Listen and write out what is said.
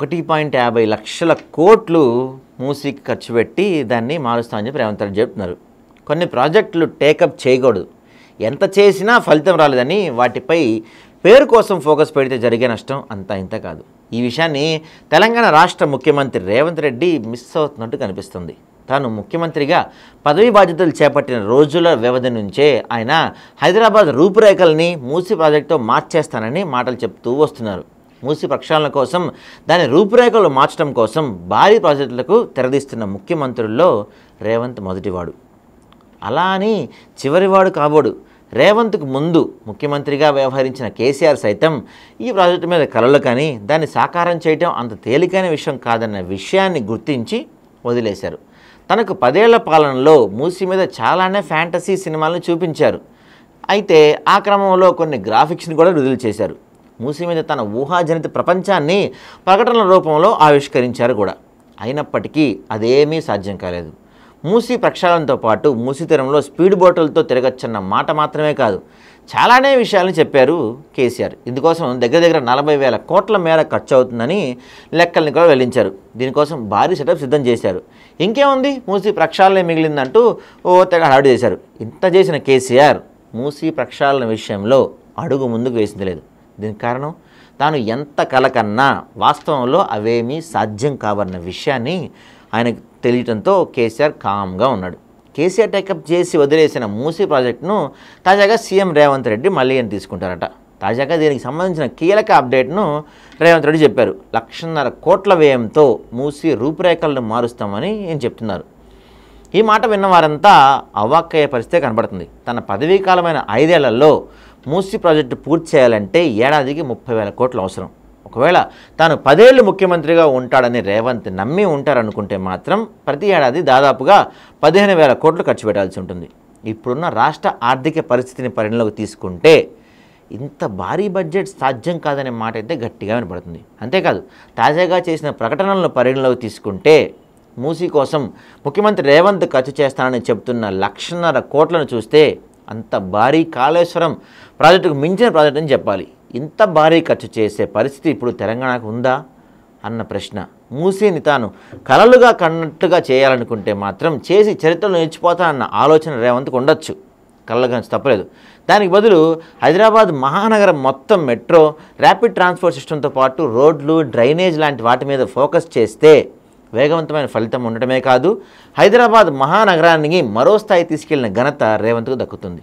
1.50 లక్షల కోట్లు మూసీకి ఖర్చు పెట్టి దాన్ని మారుస్తామని చెప్పి రేవంత్ రెడ్డి చెప్తున్నారు. కొన్ని ప్రాజెక్టులు టేకప్ చేయకూడదు, ఎంత చేసినా ఫలితం రాలేదని వాటిపై పేరు కోసం ఫోకస్ పెడితే జరిగే నష్టం అంతా ఇంత కాదు. ఈ విషయాన్ని తెలంగాణ రాష్ట్ర ముఖ్యమంత్రి రేవంత్ రెడ్డి మిస్ అవుతున్నట్టు కనిపిస్తుంది. తాను ముఖ్యమంత్రిగా పదవి బాధ్యతలు చేపట్టిన రోజుల వ్యవధి నుంచే ఆయన హైదరాబాద్ రూపురేఖల్ని మూసీ ప్రాజెక్టుతో మార్చేస్తానని మాటలు చెప్తూ వస్తున్నారు. మూసీ ప్రక్షాళన కోసం దాని రూపురేఖలు మార్చడం కోసం భారీ ప్రాజెక్టులకు తెరదీస్తున్న ముఖ్యమంత్రుల్లో రేవంత్ మొదటివాడు. అలా అని చివరివాడు కాబోడు. రేవంత్కు ముందు ముఖ్యమంత్రిగా వ్యవహరించిన కేసీఆర్ సైతం ఈ ప్రాజెక్టు మీద కలలు కానీ దాన్ని సాకారం చేయడం అంత తేలికైన విషయం కాదన్న విషయాన్ని గుర్తించి వదిలేశారు. తనకు 10 ఏళ్ల పాలనలో మూసీ మీద చాలానే ఫ్యాంటసీ సినిమాలను చూపించారు. అయితే ఆ క్రమంలో కొన్ని గ్రాఫిక్స్ని కూడా విడుదల చేశారు. మూసీ మీద తన ఊహాజనిత ప్రపంచాన్ని ప్రకటనల రూపంలో ఆవిష్కరించారు కూడా. అయినప్పటికీ అదేమీ సాధ్యం కాలేదు. మూసీ ప్రక్షాళనతో పాటు మూసీ తీరంలో స్పీడ్ బోట్లతో తిరగచ్చన్న మాట మాత్రమే కాదు, చాలానే విషయాలను చెప్పారు కేసీఆర్. ఇందుకోసం దగ్గర 40,000 కోట్ల మేర ఖర్చు అవుతుందని లెక్కల్ని కూడా వెల్లించారు. దీనికోసం భారీ సెటప్ సిద్ధం చేశారు. ఇంకేముంది, మూసీ ప్రక్షాళన మిగిలిందంటూ తెగ హడావిడి చేశారు. ఇంత చేసిన కేసీఆర్ మూసీ ప్రక్షాళన విషయంలో అడుగు ముందుకు వేసింది లేదు. దీనికి కారణం తాను ఎంత కలకన్నా వాస్తవంలో అవేమీ సాధ్యం కావన్న విషయాన్ని ఆయనకు తెలియటంతో కేసీఆర్ కామ్గా ఉన్నాడు. కేసీఆర్ టేకప్ చేసి వదిలేసిన మూసీ ప్రాజెక్టును తాజాగా సీఎం రేవంత్ రెడ్డి మళ్ళీ తీసుకుంటారట. తాజాగా దీనికి సంబంధించిన కీలక అప్డేట్ను రేవంత్ రెడ్డి చెప్పారు. 1,50,000 కోట్ల వ్యయంతో మూసీ రూపురేఖలను మారుస్తామని ఆయన చెప్తున్నారు. ఈ మాట విన్న వారంతా అవాక్కయ్యే పరిస్థితే కనబడుతుంది. తన పదవీ కాలమైన 5 ఏళ్లలో మూసీ ప్రాజెక్టు పూర్తి చేయాలంటే ఏడాదికి 30,000 కోట్లు అవసరం. ఒకవేళ తాను 10 ఏళ్ళు ముఖ్యమంత్రిగా ఉంటాడని రేవంత్ నమ్మి ఉంటారనుకుంటే మాత్రం ప్రతి ఏడాది దాదాపుగా 15,000 కోట్లు ఖర్చు పెట్టాల్సి ఉంటుంది. ఇప్పుడున్న రాష్ట్ర ఆర్థిక పరిస్థితిని పరిగణలోకి తీసుకుంటే ఇంత భారీ బడ్జెట్ సాధ్యం కాదనే మాట అయితే గట్టిగా వినపడుతుంది. అంతేకాదు తాజాగా చేసిన ప్రకటనలను పరిగణలోకి తీసుకుంటే మూసీ కోసం ముఖ్యమంత్రి రేవంత్ ఖర్చు చేస్తానని చెబుతున్న 1,50,000 కోట్లను చూస్తే అంత భారీ కాళేశ్వరం ప్రాజెక్టుకు మించిన ప్రాజెక్ట్ అని చెప్పాలి. ఇంత భారీ ఖర్చు చేసే పరిస్థితి ఇప్పుడు తెలంగాణకు ఉందా అన్న ప్రశ్న. మూసీని తాను కలలుగా కన్నట్టుగా చేయాలనుకుంటే మాత్రం చేసి చరిత్రలో నిలిచిపోతానన్న ఆలోచన రేవంత్కు ఉండొచ్చు, కళ్ళగా తప్పలేదు. దానికి బదులు హైదరాబాద్ మహానగరం మొత్తం మెట్రో, ర్యాపిడ్ ట్రాన్స్పోర్ట్ సిస్టంతో పాటు రోడ్లు, డ్రైనేజ్ లాంటి వాటి మీద ఫోకస్ చేస్తే వేగవంతమైన ఫలితం ఉండటమే కాదు, హైదరాబాద్ మహానగరానికి మరో స్థాయి తీసుకెళ్లిన ఘనత రేవంత్కు దక్కుతుంది.